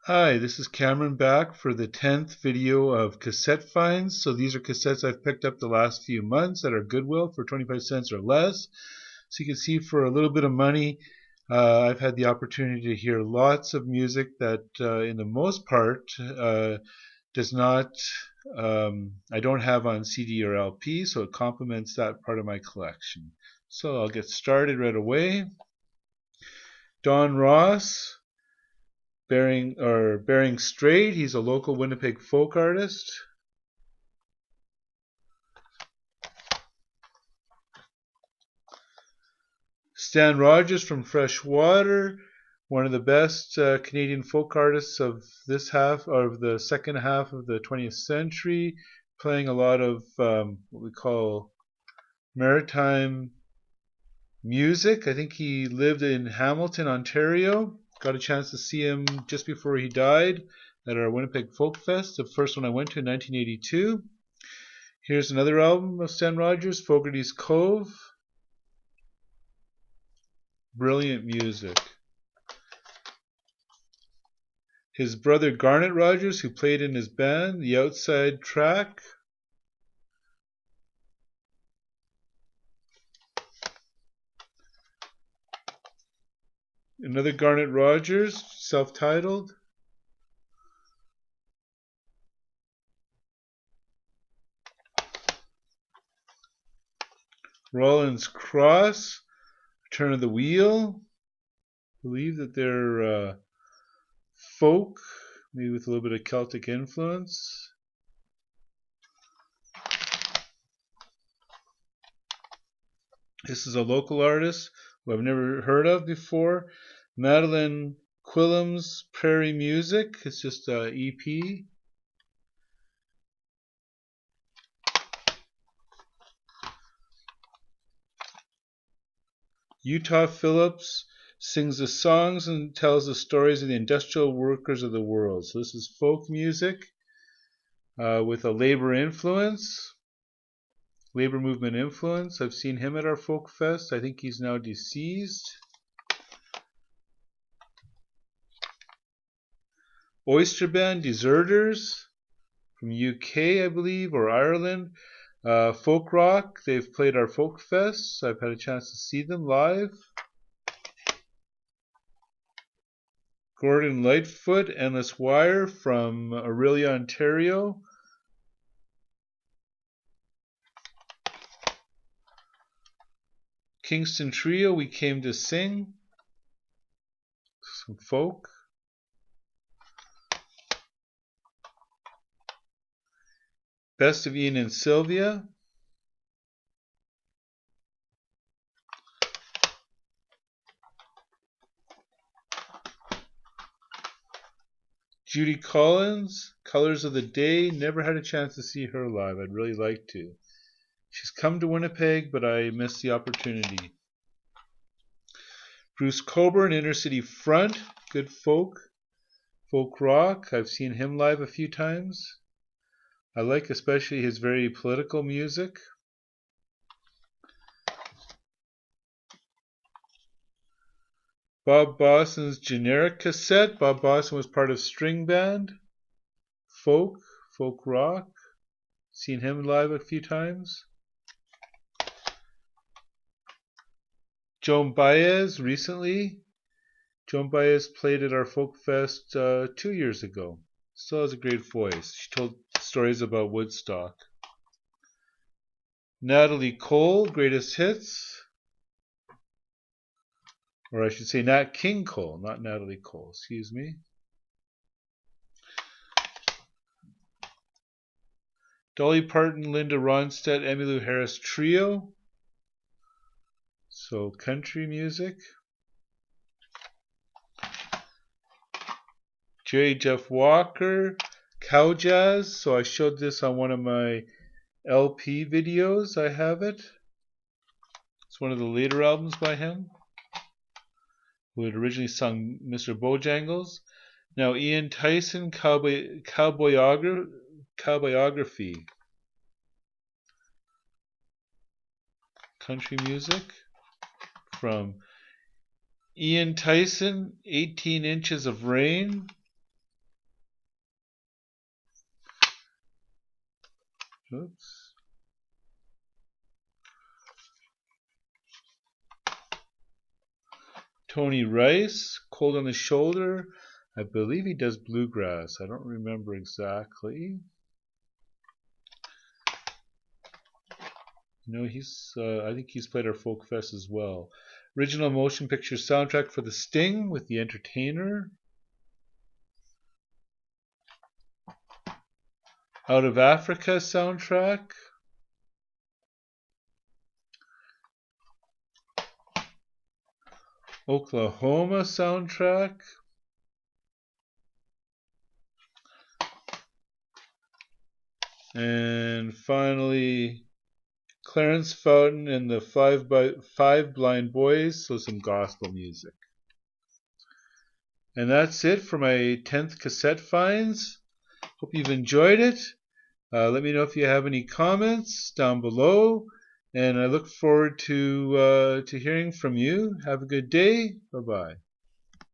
Hi, this is Cameron back for the 10th video of Cassette Finds. So these are cassettes I've picked up the last few months at our Goodwill for 25 cents or less. So you can see for a little bit of money, I've had the opportunity to hear lots of music that in the most part does not, I don't have on CD or LP, so it complements that part of my collection. So I'll get started right away. Don Ross. Bering Strait, he's a local Winnipeg folk artist. Stan Rogers from Freshwater, one of the best Canadian folk artists of this half, of the second half of the 20th century, playing a lot of what we call maritime music. I think he lived in Hamilton, Ontario. Got a chance to see him just before he died at our Winnipeg Folk Fest, the first one I went to in 1982. Here's another album of Stan Rogers, Fogarty's Cove. Brilliant music. His brother Garnet Rogers, who played in his band, The Outside Track. Another Garnet Rogers, self-titled. Rollins Cross, Turn of the Wheel. I believe that they're folk, maybe with a little bit of Celtic influence. This is a local artist who I've never heard of before. Madeline Quillam's Prairie Music. It's just an EP. Utah Phillips sings the songs and tells the stories of the industrial workers of the world. So this is folk music with a labor influence, labor movement influence. I've seen him at our folk fest. I think he's now deceased. Oyster Band, Deserters from UK, I believe, or Ireland. Folk rock, they've played our folk fest. I've had a chance to see them live. Gordon Lightfoot, Endless Wire from Orillia, Ontario. Kingston Trio, We Came to Sing. Some folk. Best of Ian and Sylvia. Judy Collins, Colors of the Day. Never had a chance to see her live. I'd really like to. She's come to Winnipeg, but I missed the opportunity. Bruce Coburn, Inner City Front. Good folk. Folk rock. I've seen him live a few times. I like especially his very political music. Bob Boston's Generic Cassette. Bob Boston was part of String Band. Folk rock. Seen him live a few times. Joan Baez recently. Joan Baez played at our Folk Fest 2 years ago. Still has a great voice. She told stories about Woodstock. Natalie Cole, Greatest Hits. Or I should say Nat King Cole, not Natalie Cole, excuse me. Dolly Parton, Linda Ronstadt, Emmylou Harris Trio. So country music. Jerry Jeff Walker, Cow Jazz. So I showed this on one of my LP videos. I have it. It's one of the later albums by him, who had originally sung Mr. Bojangles. Now Ian Tyson, Cowboyography. Country music from Ian Tyson, 18 Inches of Rain. Oops. Tony Rice, Cold on the Shoulder. I believe he does bluegrass. I don't remember exactly. No, I think he's played our folk fest as well. Original motion picture soundtrack for The Sting with The Entertainer. Out of Africa soundtrack. Oklahoma soundtrack. And finally, Clarence Fountain and the Five Blind Boys, so some gospel music. And that's it for my 10th Cassette Finds. Hope you've enjoyed it. Let me know if you have any comments down below. And I look forward to hearing from you. Have a good day. Bye-bye.